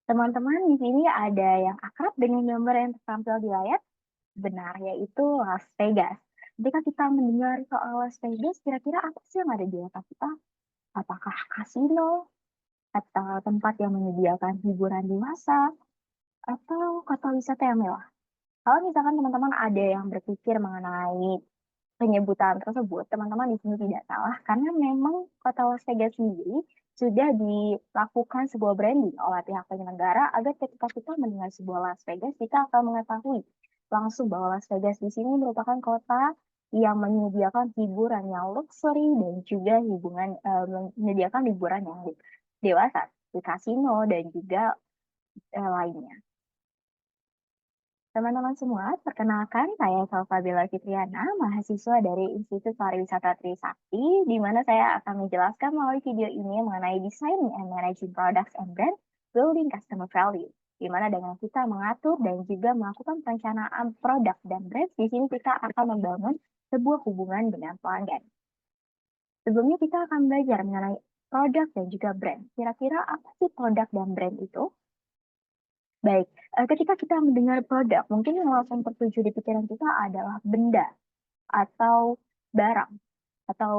Teman-teman, di sini ada yang akrab dengan gambar yang tertampil di layar? Benar, yaitu Las Vegas. Ketika kita mendengar soal Las Vegas, kira-kira apa sih yang ada di otak kita? Apakah kasino, atau tempat yang menyediakan hiburan dewasa, atau kota wisata yang mewah? Kalau misalkan teman-teman ada yang berpikir mengenai penyebutan tersebut, teman-teman di sini tidak salah karena memang kota Las Vegas sendiri sudah dilakukan sebuah branding oleh pihak penyelenggara agar ketika kita mendengar sebuah Las Vegas, kita akan mengetahui langsung bahwa Las Vegas di sini merupakan kota yang menyediakan hiburan yang luxury dan juga menyediakan hiburan yang dewasa, di kasino dan juga lainnya. Teman-teman semua, perkenalkan saya Salsabila Fitriana, mahasiswa dari Institut Pariwisata Trisakti, di mana saya akan menjelaskan melalui video ini mengenai Designing and Managing Products and Brand, Building Customer Value, di mana dengan kita mengatur dan juga melakukan perencanaan produk dan brand, di sini kita akan membangun sebuah hubungan dengan pelanggan. Sebelumnya kita akan belajar mengenai produk dan juga brand. Kira-kira apa sih produk dan brand itu? Baik, ketika kita mendengar produk, mungkin yang langsung tertuju di pikiran kita adalah benda atau barang, atau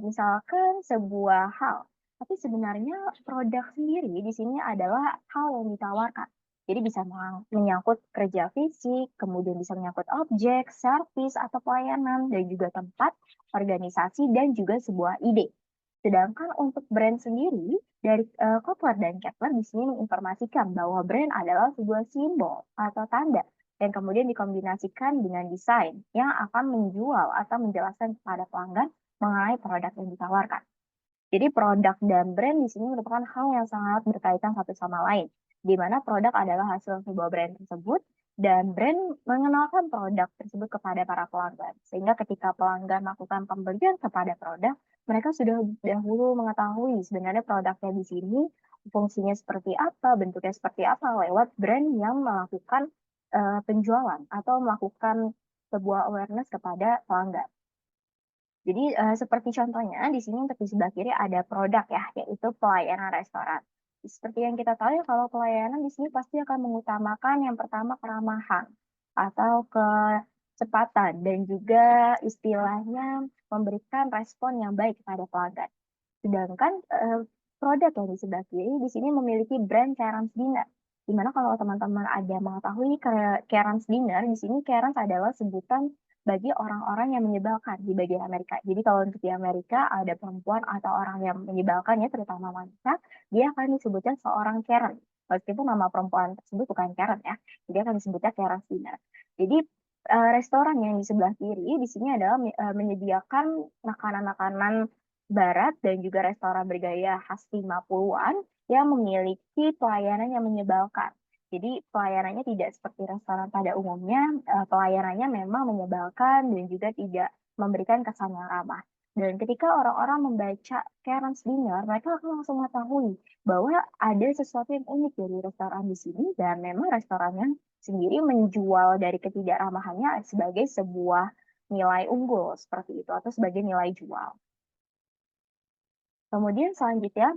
misalkan sebuah hal. Tapi sebenarnya produk sendiri di sini adalah hal yang ditawarkan. Jadi bisa menyangkut kerja fisik, kemudian bisa menyangkut objek, servis, atau pelayanan, dan juga tempat, organisasi, dan juga sebuah ide. Sedangkan untuk brand sendiri, dari Kotler dan Kepler di sini menginformasikan bahwa brand adalah sebuah simbol atau tanda yang kemudian dikombinasikan dengan desain yang akan menjual atau menjelaskan kepada pelanggan mengenai produk yang ditawarkan. Jadi produk dan brand di sini merupakan hal yang sangat berkaitan satu sama lain, di mana produk adalah hasil sebuah brand tersebut dan brand mengenalkan produk tersebut kepada para pelanggan. Sehingga ketika pelanggan melakukan pembelian kepada produk, mereka sudah dahulu mengetahui sebenarnya produknya di sini fungsinya seperti apa, bentuknya seperti apa lewat brand yang melakukan penjualan atau melakukan sebuah awareness kepada pelanggan. Jadi seperti contohnya di sini untuk di sebelah kiri ada produk ya, yaitu pelayanan restoran. Seperti yang kita tahu ya kalau pelayanan di sini pasti akan mengutamakan yang pertama keramahan atau kecepatan dan juga istilahnya memberikan respon yang baik kepada pelanggan. Sedangkan produk yang di sebelah kiri di sini memiliki brand Karen's Dinner. Di mana kalau teman-teman ada mengetahui Karen's Dinner, di sini Karen's adalah sebutan bagi orang-orang yang menyebalkan di bagian Amerika. Jadi kalau untuk di Amerika ada perempuan atau orang yang menyebalkan ya, terutama wanita, dia akan disebutnya seorang Karen. Meskipun nama perempuan tersebut bukan Karen ya, jadi akan disebutnya Karen's Dinner. Jadi restoran yang di sebelah kiri di sini adalah menyediakan makanan-makanan barat dan juga restoran bergaya khas 50-an yang memiliki pelayanan yang menyebalkan. Jadi pelayanannya tidak seperti restoran pada umumnya, pelayanannya memang menyebalkan dan juga tidak memberikan kesan yang ramah. Dan ketika orang-orang membaca Karen's Dinner, mereka akan langsung mengetahui bahwa ada sesuatu yang unik dari restoran di sini dan memang restorannya sendiri menjual dari ketidakramahannya sebagai sebuah nilai unggul seperti itu atau sebagai nilai jual. Kemudian selanjutnya,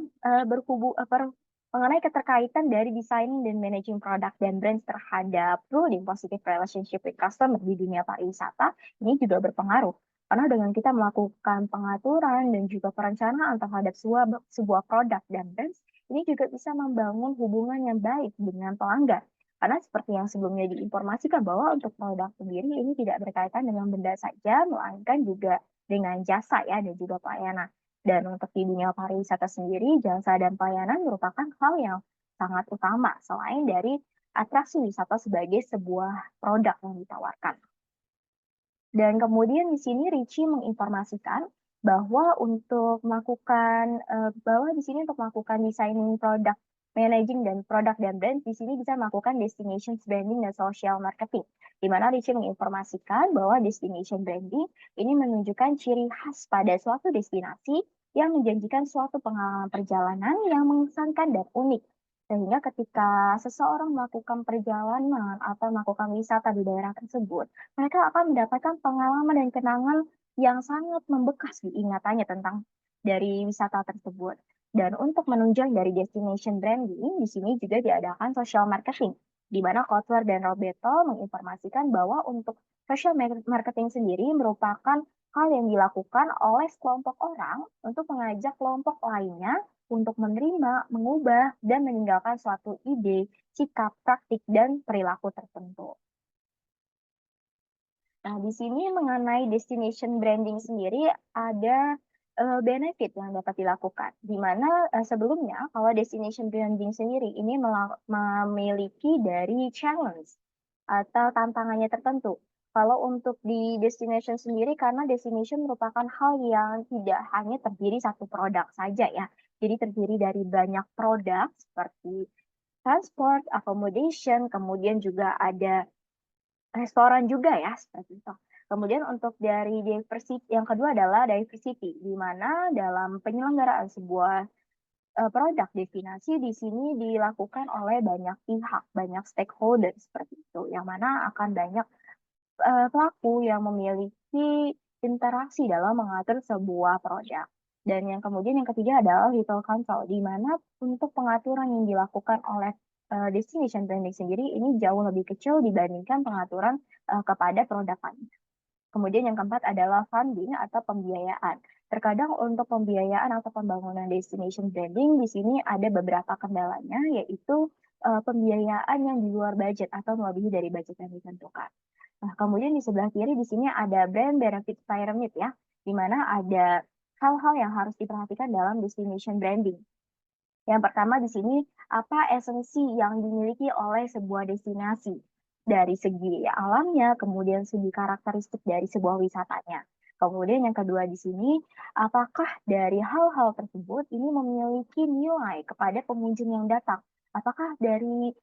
mengenai keterkaitan dari design dan managing product dan brand terhadap building positive relationship with customer di dunia pariwisata, ini juga berpengaruh. Karena dengan kita melakukan pengaturan dan juga perencanaan terhadap sebuah produk dan brand, ini juga bisa membangun hubungan yang baik dengan pelanggan. Karena seperti yang sebelumnya diinformasikan bahwa untuk produk sendiri ini tidak berkaitan dengan benda saja, melainkan juga dengan jasa ya dan juga pelayanan. Dan untuk di dunia pariwisata sendiri, jasa dan pelayanan merupakan hal yang sangat utama selain dari atraksi wisata sebagai sebuah produk yang ditawarkan. Dan kemudian di sini Ricci menginformasikan bahwa untuk melakukan bahwa di sini untuk melakukan designing product managing dan produk dan brand di sini bisa melakukan destination branding dan social marketing. Di mana Ricci menginformasikan bahwa destination branding ini menunjukkan ciri khas pada suatu destinasi yang menjanjikan suatu pengalaman perjalanan yang mengesankan dan unik. Sehingga ketika seseorang melakukan perjalanan atau melakukan wisata di daerah tersebut, mereka akan mendapatkan pengalaman dan kenangan yang sangat membekas di ingatannya tentang dari wisata tersebut. Dan untuk menunjang dari destination branding, di sini juga diadakan social marketing, di mana Kotler dan Roberto menginformasikan bahwa untuk social marketing sendiri merupakan hal yang dilakukan oleh sekelompok orang untuk mengajak kelompok lainnya untuk menerima, mengubah, dan meninggalkan suatu ide, sikap, praktik, dan perilaku tertentu. Nah, di sini mengenai destination branding sendiri ada benefit yang dapat dilakukan, di mana sebelumnya kalau destination branding sendiri ini memiliki dari challenge atau tantangannya tertentu. Kalau untuk di destination sendiri, karena destination merupakan hal yang tidak hanya terdiri satu produk saja ya. Jadi terdiri dari banyak produk seperti transport, accommodation, kemudian juga ada restoran juga ya, seperti itu. Kemudian untuk dari diversity, yang kedua adalah diversity, di mana dalam penyelenggaraan sebuah produk destinasi di sini dilakukan oleh banyak pihak, banyak stakeholder seperti itu, yang mana akan banyak pelaku yang memiliki interaksi dalam mengatur sebuah produk. Dan yang kemudian yang ketiga adalah Little Council, di mana untuk pengaturan yang dilakukan oleh destination branding sendiri ini jauh lebih kecil dibandingkan pengaturan kepada produk lain. Kemudian yang keempat adalah funding atau pembiayaan. Terkadang untuk pembiayaan atau pembangunan destination branding di sini ada beberapa kendalanya, yaitu pembiayaan yang di luar budget atau melebihi dari budget yang ditentukan. Nah, kemudian di sebelah kiri di sini ada brand benefit pyramid ya, di mana ada hal-hal yang harus diperhatikan dalam destination branding. Yang pertama di sini, apa esensi yang dimiliki oleh sebuah destinasi dari segi alamnya, kemudian segi karakteristik dari sebuah wisatanya. Kemudian yang kedua di sini, apakah dari hal-hal tersebut ini memiliki nilai kepada pengunjung yang datang? Apakah dari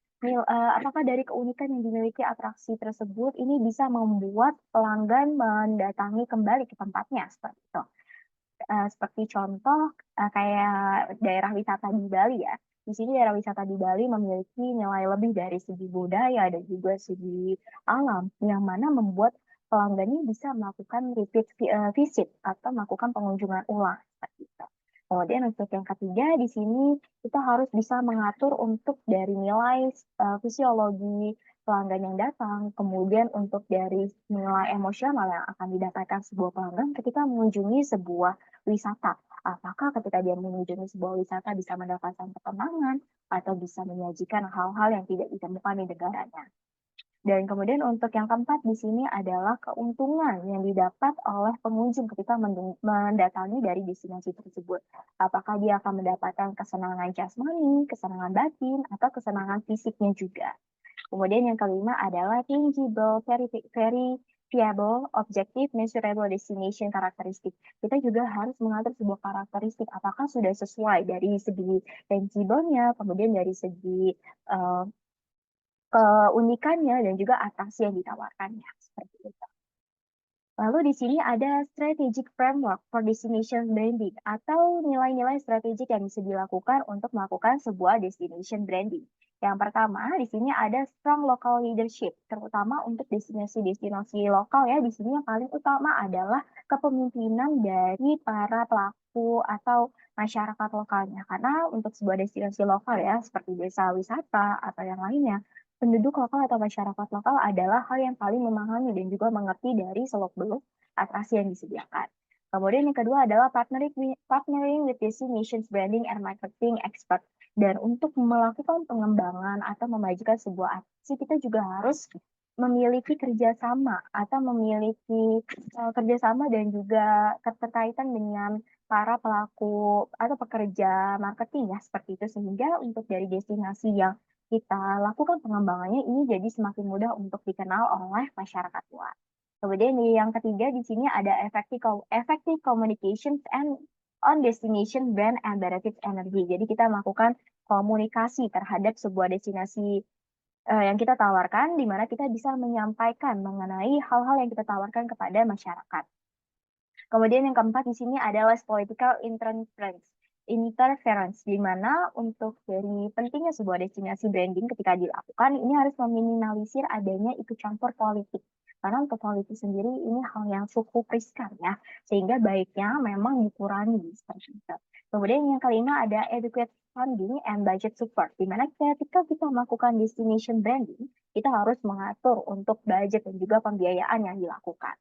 keunikan yang dimiliki atraksi tersebut ini bisa membuat pelanggan mendatangi kembali ke tempatnya seperti itu. Seperti contoh kayak daerah wisata di Bali ya. Di sini daerah wisata di Bali memiliki nilai lebih dari segi budaya dan juga segi alam, yang mana membuat pelanggannya bisa melakukan repeat visit atau melakukan pengunjungan ulang seperti itu. Kemudian untuk yang ketiga di sini kita harus bisa mengatur untuk dari nilai fisiologi pelanggan yang datang, kemudian untuk dari nilai emosional yang akan didapatkan sebuah pelanggan ketika mengunjungi sebuah wisata. Apakah ketika dia mengunjungi sebuah wisata bisa mendapatkan ketenangan atau bisa menyajikan hal-hal yang tidak ditemukan di negaranya. Dan kemudian untuk yang keempat di sini adalah keuntungan yang didapat oleh pengunjung ketika mendatangi dari destinasi tersebut. Apakah dia akan mendapatkan kesenangan jasmani, kesenangan batin, atau kesenangan fisiknya juga. Kemudian yang kelima adalah tangible, verifiable, objective, measurable destination karakteristik. Kita juga harus mengatur sebuah karakteristik apakah sudah sesuai dari segi tangible-nya, kemudian dari segi keunikannya dan juga atraksi yang ditawarkannya seperti itu. Lalu di sini ada strategic framework for destination branding atau nilai-nilai strategik yang bisa dilakukan untuk melakukan sebuah destination branding. Yang pertama, di sini ada strong local leadership, terutama untuk destinasi-destinasi lokal ya. Di sini yang paling utama adalah kepemimpinan dari para pelaku atau masyarakat lokalnya. Karena untuk sebuah destinasi lokal ya, seperti desa wisata atau yang lainnya, penduduk lokal atau masyarakat lokal adalah hal yang paling memahami dan juga mengerti dari seluk-beluk atraksi yang disediakan. Kemudian yang kedua adalah partnering with destinations branding and marketing expert. Dan untuk melakukan pengembangan atau memajukan sebuah atraksi, kita juga harus memiliki kerjasama atau memiliki kerjasama dan juga keterkaitan dengan para pelaku atau pekerja marketing ya seperti itu, sehingga untuk dari destinasi yang kita lakukan pengembangannya ini jadi semakin mudah untuk dikenal oleh masyarakat luas. Kemudian yang ketiga di sini ada effective communications and on destination brand and benefits energy. Jadi kita melakukan komunikasi terhadap sebuah destinasi yang kita tawarkan, di mana kita bisa menyampaikan mengenai hal-hal yang kita tawarkan kepada masyarakat. Kemudian yang keempat di sini adalah political interference, di mana untuk dari pentingnya sebuah destinasi branding ketika dilakukan, ini harus meminimalisir adanya ikut campur politik. Karena untuk polusi sendiri ini hal yang cukup riskan ya, sehingga baiknya memang dikurangi seperti itu. Kemudian yang kelima ada adequate funding and budget support, di mana ketika kita melakukan destination branding, kita harus mengatur untuk budget dan juga pembiayaan yang dilakukan.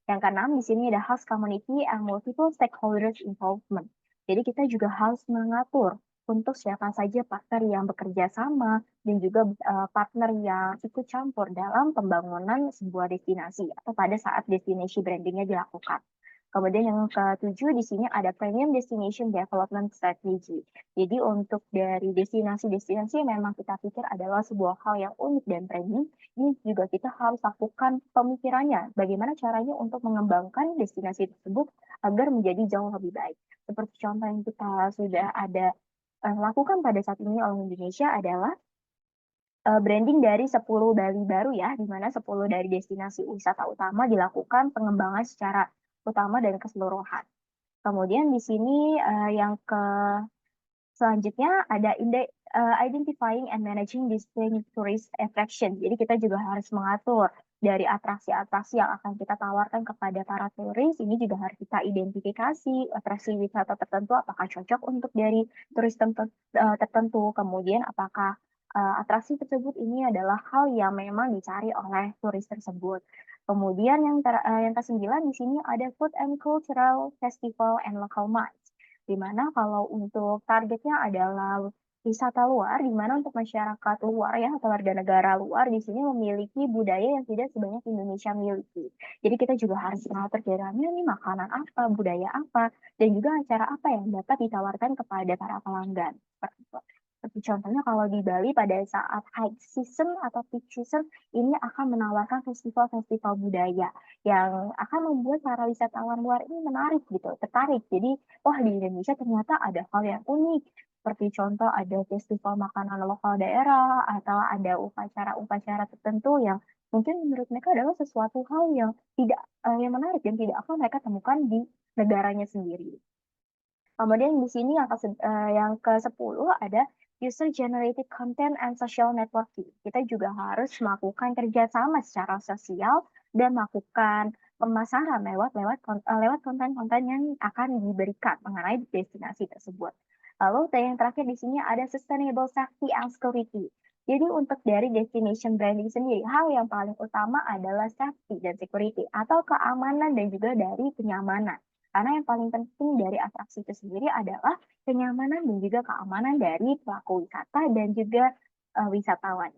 Yang keenam, di sini ada host community and multiple stakeholders involvement. Jadi kita juga harus mengatur untuk siapa saja partner yang bekerja sama dan juga partner yang ikut campur dalam pembangunan sebuah destinasi atau pada saat destinasi brandingnya dilakukan. Kemudian yang ketujuh di sini ada premium destination development strategy. Jadi untuk dari destinasi-destinasi yang memang kita pikir adalah sebuah hal yang unik dan premium, ini juga kita harus lakukan pemikirannya. Bagaimana caranya untuk mengembangkan destinasi tersebut agar menjadi jauh lebih baik. Seperti contoh yang kita sudah ada lakukan pada saat ini oleh Indonesia adalah branding dari 10 Bali baru ya, di mana 10 dari destinasi wisata utama dilakukan pengembangan secara utama dan keseluruhan. Kemudian di sini yang selanjutnya ada identifying and managing distinct tourist attraction. Jadi kita juga harus mengatur dari atraksi-atraksi yang akan kita tawarkan kepada para turis. Ini juga harus kita identifikasi atraksi wisata tertentu apakah cocok untuk dari turis tertentu. Kemudian apakah atraksi tersebut ini adalah hal yang memang dicari oleh turis tersebut. Kemudian yang kesembilan di sini ada food and cultural festival and local marts, di mana kalau untuk targetnya adalah wisata luar, di mana untuk masyarakat luar ya atau warga negara luar di sini memiliki budaya yang tidak sebanyak Indonesia miliki. Jadi kita juga harus mengatur kira-kira nih makanan apa, budaya apa, dan juga acara apa yang dapat ditawarkan kepada para pelanggan. Seperti itu. Seperti contohnya kalau di Bali pada saat high season atau peak season ini akan menawarkan festival-festival budaya yang akan membuat para wisatawan luar ini menarik gitu, tertarik. Jadi, wah di Indonesia ternyata ada hal yang unik. Seperti contoh ada festival makanan lokal daerah atau ada upacara-upacara tertentu yang mungkin menurut mereka adalah sesuatu hal yang tidak yang menarik dan tidak akan mereka temukan di negaranya sendiri. Kemudian di sini yang ke-10 ada user generated content and social networking. Kita juga harus melakukan kerjasama secara sosial dan melakukan pemasaran lewat konten-konten yang akan diberikan mengenai destinasi tersebut. Lalu yang terakhir di sini ada sustainable safety and security. Jadi untuk dari destination branding sendiri, hal yang paling utama adalah safety dan security atau keamanan dan juga dari kenyamanan. Karena yang paling penting dari atraksi itu sendiri adalah kenyamanan dan juga keamanan dari pelaku wisata dan juga wisatawan.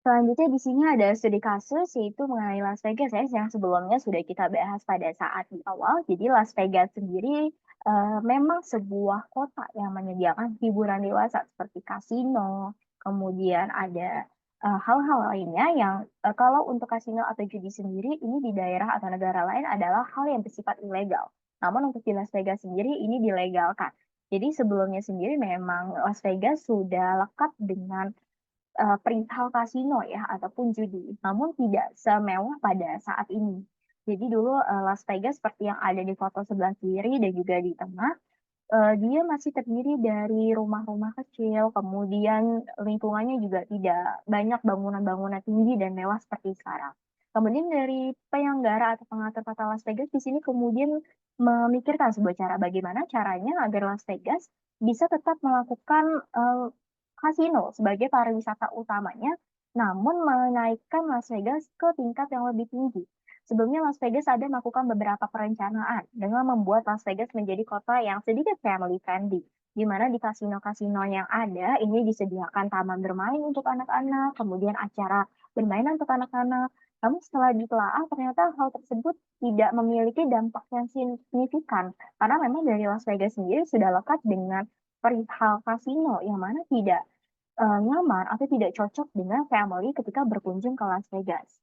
Selanjutnya di sini ada studi kasus yaitu mengenai Las Vegas ya, yang sebelumnya sudah kita bahas pada saat di awal. Jadi Las Vegas sendiri memang sebuah kota yang menyediakan hiburan dewasa seperti kasino, kemudian ada hal-hal lainnya yang kalau untuk kasino atau judi sendiri ini di daerah atau negara lain adalah hal yang bersifat ilegal. Namun untuk di Las Vegas sendiri ini dilegalkan. Jadi sebelumnya sendiri memang Las Vegas sudah lekat dengan perihal kasino ya ataupun judi, namun tidak semewah pada saat ini. Jadi dulu Las Vegas seperti yang ada di foto sebelah kiri dan juga di tengah, dia masih terdiri dari rumah-rumah kecil, kemudian lingkungannya juga tidak banyak bangunan-bangunan tinggi dan mewah seperti sekarang. Kemudian dari penyelenggara atau pengatur kota Las Vegas di sini kemudian memikirkan sebuah cara bagaimana caranya agar Las Vegas bisa tetap melakukan kasino sebagai pariwisata utamanya, namun menaikkan Las Vegas ke tingkat yang lebih tinggi. Sebelumnya Las Vegas ada melakukan beberapa perencanaan dengan membuat Las Vegas menjadi kota yang sedikit family friendly, di mana di kasino-kasino yang ada ini disediakan taman bermain untuk anak-anak, kemudian acara bermain untuk anak-anak. Namun setelah ditelaah ternyata hal tersebut tidak memiliki dampak yang signifikan karena memang dari Las Vegas sendiri sudah lekat dengan perihal kasino yang mana tidak nyaman atau tidak cocok dengan family ketika berkunjung ke Las Vegas.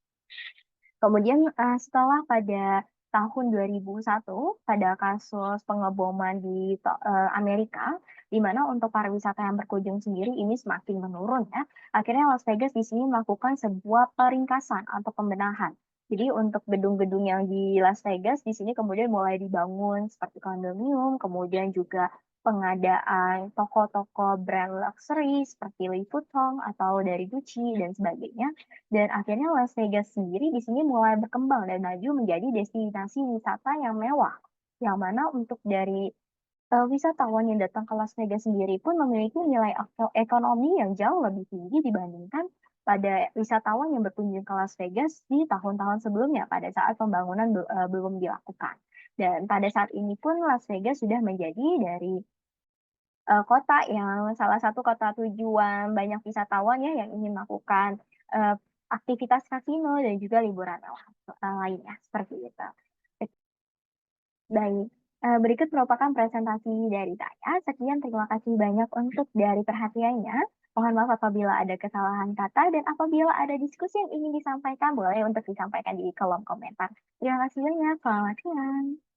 Kemudian setelah pada tahun 2001 pada kasus pengeboman di Amerika, di mana untuk pariwisata yang berkunjung sendiri ini semakin menurun ya. Akhirnya Las Vegas di sini melakukan sebuah peringkasan atau pembenahan. Jadi untuk gedung-gedung yang di Las Vegas di sini kemudian mulai dibangun seperti kondominium, kemudian juga pengadaan toko-toko brand luxury seperti Louis Vuitton atau dari Gucci dan sebagainya. Dan akhirnya Las Vegas sendiri di sini mulai berkembang dan maju menjadi destinasi wisata yang mewah. Yang mana untuk dari wisatawan yang datang ke Las Vegas sendiri pun memiliki nilai ekonomi yang jauh lebih tinggi dibandingkan pada wisatawan yang berkunjung ke Las Vegas di tahun-tahun sebelumnya pada saat pembangunan belum dilakukan. Dan pada saat ini pun Las Vegas sudah menjadi dari kota yang salah satu kota tujuan banyak wisatawan ya yang ingin melakukan eee, aktivitas kasino dan juga liburan mewah, lainnya, seperti itu. Baik, berikut merupakan presentasi dari saya. Sekian, terima kasih banyak untuk dari perhatiannya. Mohon maaf apabila ada kesalahan kata dan apabila ada diskusi yang ingin disampaikan, boleh untuk disampaikan di kolom komentar. Terima kasih banyak, selamat siang.